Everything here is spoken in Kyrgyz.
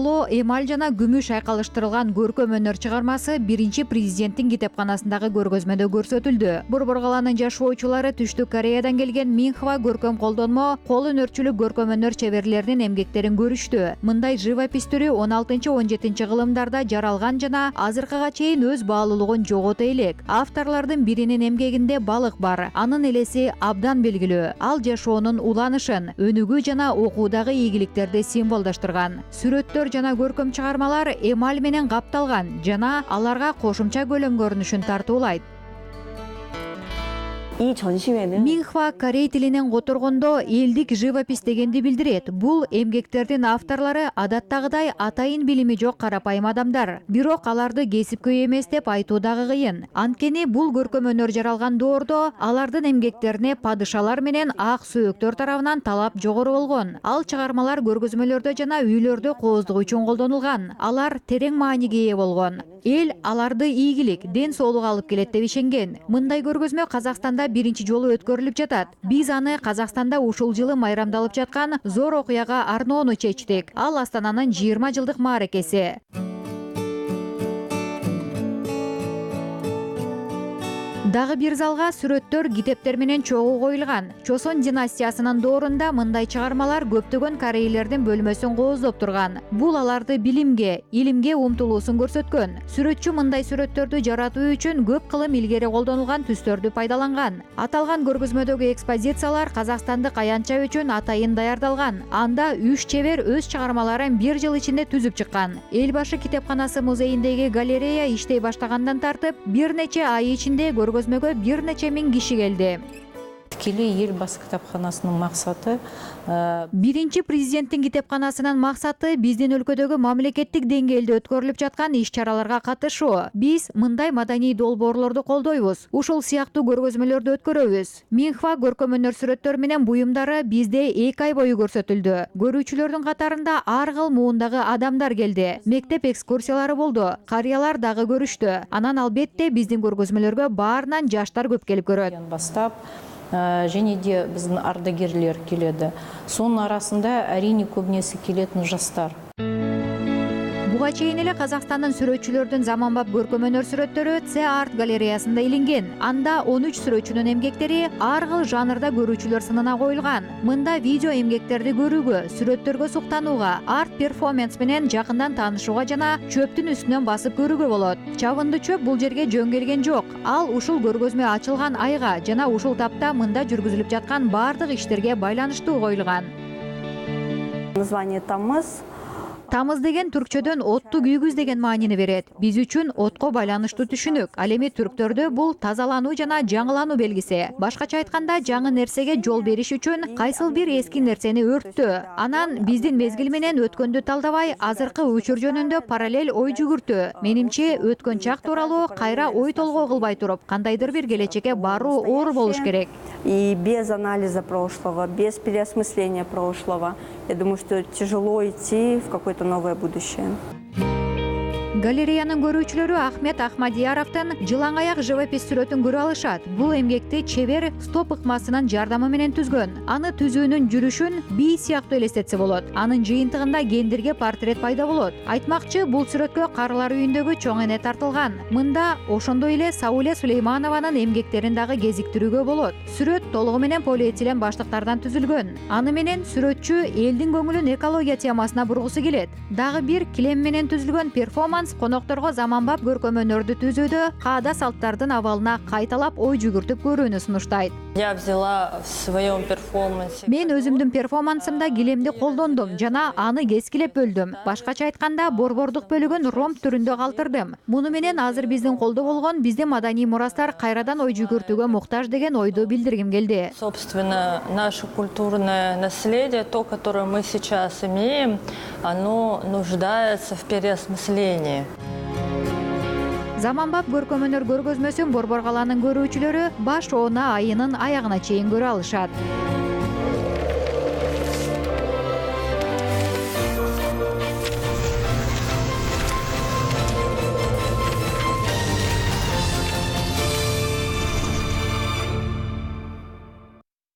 Коло, эмаль жана күмүш айкалыштырылган көркөм өнөр чыгармасы биринчи президенттин китепканасындагы көргөзмөдө көрсөтүлдү. Борбор-калаанын жашоочулары Түштүк Кореядан келген Минхва көркөм колдонмо, кол өнөрчүлүк көркөм өнөр чеберлеринин эмгектерин көрүштү. Мындай живопись түрү 16-17 кылымдарда жаралган жана азыркыга чейин өз баалуулугун жогото элек. Авторлордун биринин эмгегинде балык бар. Анын элеси абдан белгилүү. Ал жашоонун уланышын, өнүгүү жана окуудагы ийгиликтерди символдоштурган. Сүрөттөр жана көркөм чыгармалар эмаль менен капталган жана аларга кошумча көлөм көрүнүшүн тартуулайт. 이 전시회는 Минхва корей тилинен которгондо элдик живопись дегенди билдирет. Бул эмгектердин авторлору адаттагыдай атайын билими жок карапайым адамдар. Бирок аларды кесипкөй эмес деп айтуу дагы кыйын. Анткени бул көркөм өнөр жаралган доордо алардын эмгектерине падышалар менен ак сөөктөр тарабынан талап жогору болгон. Ал чыгармалар көргөзмөлөрдө жана үйлөрдө кооздук үчүн колдонулган. Алар терең мааниге ээ болгон. Эл аларды ийгилик, ден соолук алып келет деп ишенген. Мындай көргөзмө Казакстанда биринчи жолу өткөрүлүп жатат. Биз аны Казакстанда ушул жылы майрамдалып жаткан зор окуяга арноону чечтик. Ал Астананын 20 жылдык мааракеси. Дагы бир залга сүрөттөр, китептер менен чогуу коюлган. Чосон династиясынын доорунда мындай чыгармалар көптөгөн корейлердин бөлмөсүн кооздоп турган. Бул аларды билимге, илимге умтулуусун көрсөткөн. Сүрөтчү мындай сүрөттөрдү жаратуу үчүн көп кылым илгери колдонулган түстөрдү пайдаланган. Аталган көргөзмөдөгү экспозициялар казакстандык аянтча үчүн атайын даярдалган. Анда 3 чебер өз чыгармаларын 1 жыл ичинде түзүп чыккан. Эл башы китепканасы музейиндеги галерея иштей баштагандан тартып, бир нече ай ичинде көргөзмөгө бир нече миң киши келди. Тікелей елбасы кітапханасының мақсаты Биринчи президенттин китепканасынын максаты биздин өлкөдөгү мамлекеттик деңгээлде өткөрүлүп жаткан иш-чараларга катышуу. Биз мындай маданий долбоорлорду колдойбуз. Ушул сыяктуу көргөзмөлөрдү өткөрөбүз. Минхва көркөм өнөр сүрөттөр менен буюмдары бизде 2 ай бою көрсөтүлдү. Көрүүчүлөрдүн катарында ар кыл муундагы адамдар келди. Мектеп экскурсиялары болду. Карыялар дагы көрүштү. Анан албетте биздин көргөзмөлөргө баарынан жаштар көп келип көрөт. бастап және де біздің ардагерлер келеді. Соның арасында әрине көбінесе келетін жастар. Буга чейин эле Казакстандын сүрөтчүлөрдүн заманбап көркөм өнөр сүрөттөрү C-Art галереясында илинген. Анда 13 сүрөтчүнүн эмгектери ар кыл жанрда көрүүчүлөр сынына коюлган. Мында видео эмгектерди көрүүгө, сүрөттөргө суктанууга, арт перформанс менен жакындан таанышууга жана чөптүн үстүнөн басып көрүүгө болот. Чабынды чөп бул жерге жөн келген жок. Ал ушул көргөзмө ачылган айга жана ушул тапта мында жүргүзүлүп жаткан бардык иштерге байланыштуу коюлган. название тамыз. Тамыз деген түркчөдөн отту күйгүз деген маанини берет. Биз үчүн отко байланыштуу түшүнүк. Ал эми түрктөрдө бул тазалануу жана жаңылануу белгиси. Башкача айтканда, жаңы нерсеге жол бериш үчүн кайсыл бир эски нерсени өрттү. Анан биздин мезгил менен өткөндү талдабай, азыркы учур жөнүндө параллель ой жүгүртүү. Менимче, өткөн чак тууралуу кайра ой толгоо кылбай туруп, кандайдыр бир келечекке баруу оор болуш керек. И без анализа прошлого, без переосмысления прошлого, я думаю, что тяжело идти в какое-то новое будущее. Галереянын көрүүчүлөрү Ахмет Ахмадияровдун жылаң аяк живопись сүрөтүн көрө алышат. Бул эмгекти чебер стоп ыкмасынын жардамы менен түзгөн. Аны түзүүнүн жүрүшүн бий сыяктуу элестетсе болот. Анын жыйынтыгында кендирге портрет пайда болот. Айтмакчы, бул сүрөткө карылар үйүндөгү чоң эне тартылган. Мында ошондой эле Сауле Сулейманованын эмгектерин дагы кезиктирүүгө болот. Сүрөт толугу менен полиэтилен баштыктардан түзүлгөн. Аны менен сүрөтчү элдин көңүлүн экология темасына бургусу келет. Дагы бир килем менен түзүлгөн перформанс конокторго заманбап көркөм өнөрдү түзүүдө каада салттардын абалына кайталап ой жүгүртүп көрүүнү сунуштайт. Я взяла в своем перформансе. Мен өзүмдүн перформансымда килемди колдондум жана аны кескилеп бөлдүм. Башкача айтканда, борбордук бөлүгүн ромб түрүндө калтырдым. Муну менен азыр биздин колдо болгон биздин маданий мурастар кайрадан ой жүгүртүүгө муктаж деген ойду билдиргим келди. Собственно, наше культурное наследие, то, которое мы сейчас имеем, оно нуждается в переосмыслении. Заманбап көркөм өнөр көргөзмөсүн Борбор-калаанын көрүүчүлөрү баш оона айынын аягына чейин көрө алышат.